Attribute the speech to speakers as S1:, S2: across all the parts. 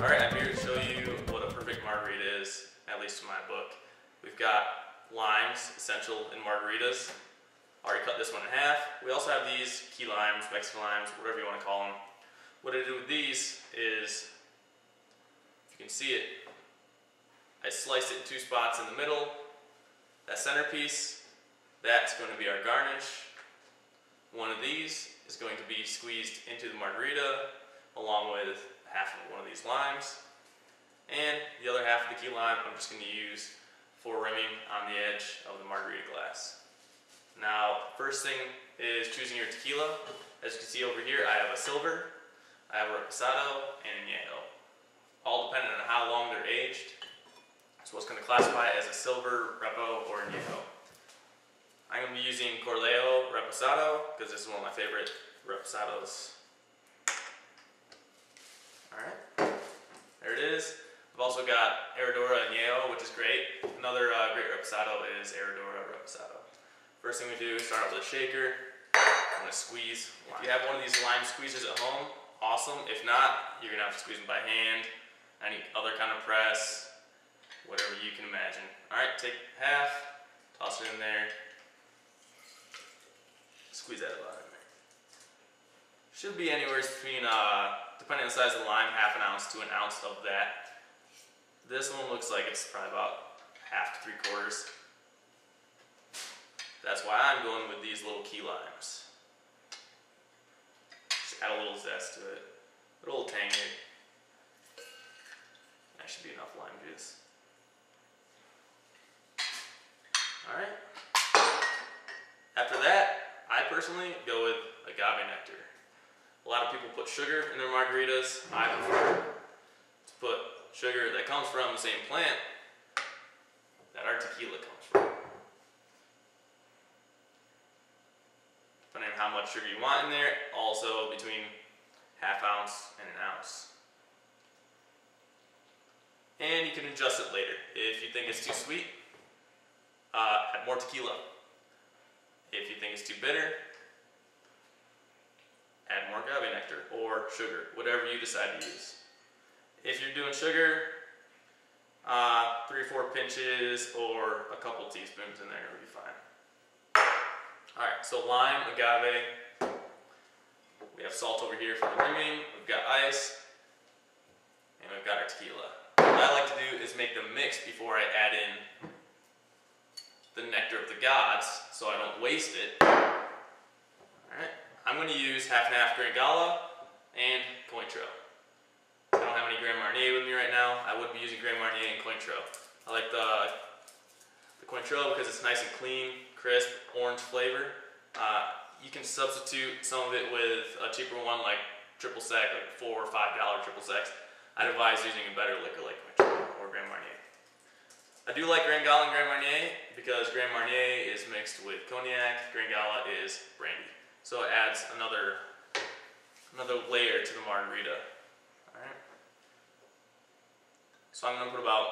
S1: Alright, I'm here to show you what a perfect margarita is, at least in my book. We've got limes, essential in margaritas. Already cut this one in half. We also have these key limes, Mexican limes, whatever you want to call them. What I do with these is, if you can see it, I slice it in two spots in the middle. That centerpiece, that's going to be our garnish. One of these is going to be squeezed into the margarita along with half of one of these limes. And the other half of the key lime I'm just going to use for rimming on the edge of the margarita glass. Now, first thing is choosing your tequila. As you can see over here, I have a silver, I have a reposado, and an añejo. All dependent on how long they're aged. So what's going to classify it as a silver, repo, or añejo. I'm going to be using Corralejo Reposado because this is one of my favorite reposados. Alright, there it is. I've also got Herradura Añejo, which is great. Another great reposado is Herradura Reposado. First thing we do is start out with a shaker. I'm going to squeeze. If you have one of these lime squeezers at home, awesome. If not, you're going to have to squeeze them by hand, any other kind of press, whatever you can imagine. Alright, take half, toss it in there, squeeze that about in there. Should be anywhere between, depending on the size of the lime, half an ounce to an ounce of that. This one looks like it's probably about half to 3/4. That's why I'm going with these little key limes. Just add a little zest to it, a little tangy. That should be enough lime juice. Alright. After that, I personally go with agave nectar. A lot of people put sugar in their margaritas. I prefer to put sugar that comes from the same plant that our tequila comes from. Depending on how much sugar you want in there, also between ½ ounce and an ounce. And you can adjust it later. If you think it's too sweet, add more tequila. If you think it's too bitter, add more agave nectar or sugar, whatever you decide to use. If you're doing sugar, 3 or 4 pinches or a couple teaspoons in there will be fine. Alright, so lime, agave, we have salt over here for the rimming, we've got ice, and we've got our tequila. What I like to do is make the mix before I add in the nectar of the gods, so I don't waste it. Alright, I'm going to use half and half GranGala and Cointreau. I don't have any Grand Marnier with me right now. I would be using Grand Marnier and Cointreau. I like the Cointreau because it's nice and clean, crisp, orange flavor. You can substitute some of it with a cheaper one like triple sec, like $4 or $5 triple secs. I'd advise using a better liquor like Cointreau or Grand Marnier. I do like GranGala and Grand Marnier because Grand Marnier is mixed with cognac, GranGala is brandy. So it adds another layer to the margarita. Alright. So I'm going to put about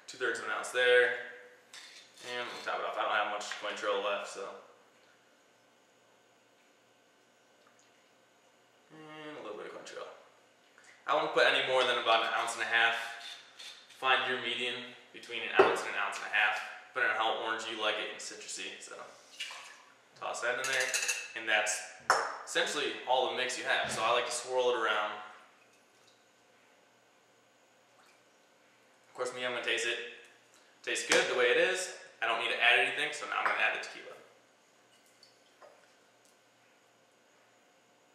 S1: 2/3 of an ounce there. And we'll top it off. I don't have much Cointreau left, so. And a little bit of Cointreau. I won't put any more than about 1.5 ounces. Find your median between 1 ounce and 1.5 ounces, depending on how orange you like it and citrusy. So toss that in there, and that's essentially all the mix you have. So I like to swirl it around. Of course, I'm gonna taste it. Tastes good the way it is. I don't need to add anything, so now I'm gonna add the tequila.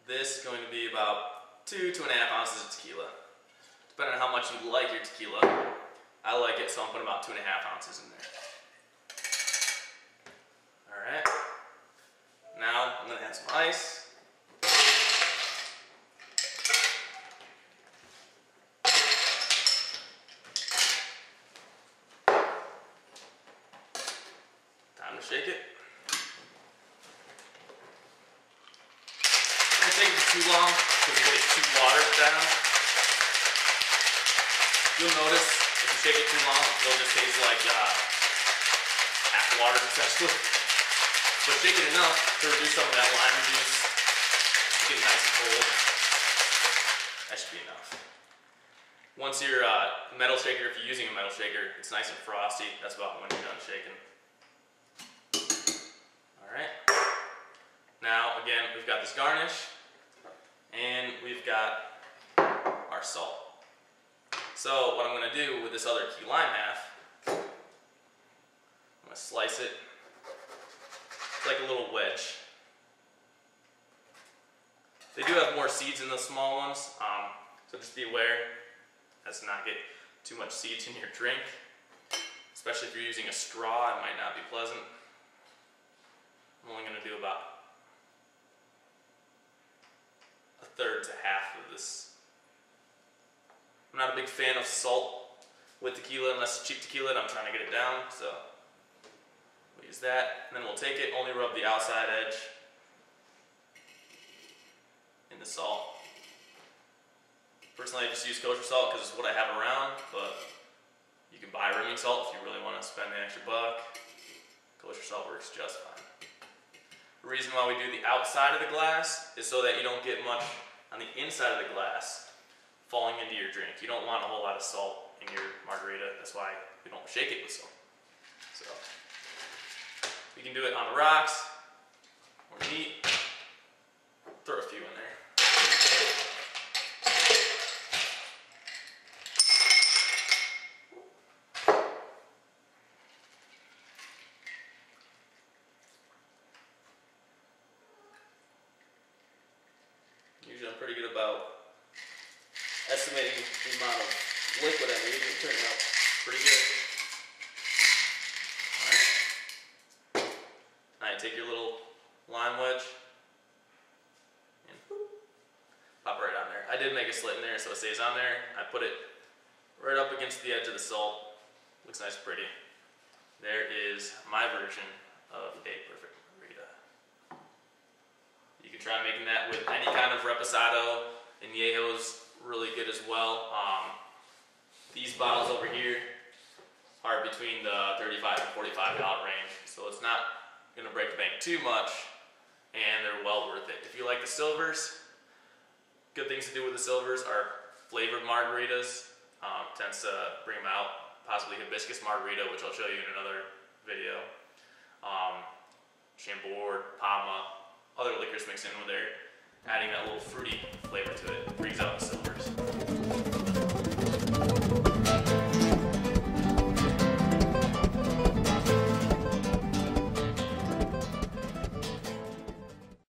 S1: This is going to be about 2–2.5 ounces of tequila. Depending on how much you like your tequila. I like it, so I'm putting about 2.5 ounces in there. Alright. Now I'm going to add some ice. Time to shake it. Don't take it too long because you get it too watered down. You'll notice if you shake it too long, it'll just taste like half water essentially. But shake it enough to reduce some of that lime juice to get nice and cold. That should be enough. Once your metal shaker, if you're using a metal shaker, it's nice and frosty. That's about when you're done shaking. All right. Now, again, we've got this garnish, and we've got our salt. So what I'm going to do with this other key lime half, I'm going to slice it. It's like a little wedge. They do have more seeds in the small ones, so just be aware as to not get too much seeds in your drink. Especially if you're using a straw, it might not be pleasant. I'm only going to do about a third to half of this. I'm not a big fan of salt with tequila unless it's cheap tequila and I'm trying to get it down, so we'll use that. And then we'll take it, only rub the outside edge in the salt. Personally, I just use kosher salt because it's what I have around, but you can buy rimming salt if you really want to spend the extra buck. Kosher salt works just fine. The reason why we do the outside of the glass is so that you don't get much on the inside of the glass falling into your drink. You don't want a whole lot of salt in your margarita. That's why we don't shake it with salt. So we can do it on the rocks or neat. Throw a few in there. Usually I'm pretty good about estimating the amount of liquid I need, and it turned out pretty good. Alright. Now you take your little lime wedge and boop, pop right on there. I did make a slit in there so it stays on there. I put it right up against the edge of the salt. Looks nice and pretty. There is my version of a perfect margarita. You can try making that with any kind of reposado. Añejo's really good as well. These bottles over here are between the $35 and $45 range, so it's not going to break the bank too much, and they're well worth it. If you like the silvers, good things to do with the silvers are flavored margaritas. Tends to bring them out. Possibly hibiscus margarita, which I'll show you in another video. Chambord, Palma, other liquors mixed in with there, adding that little fruity flavor to it. Brings out the silvers.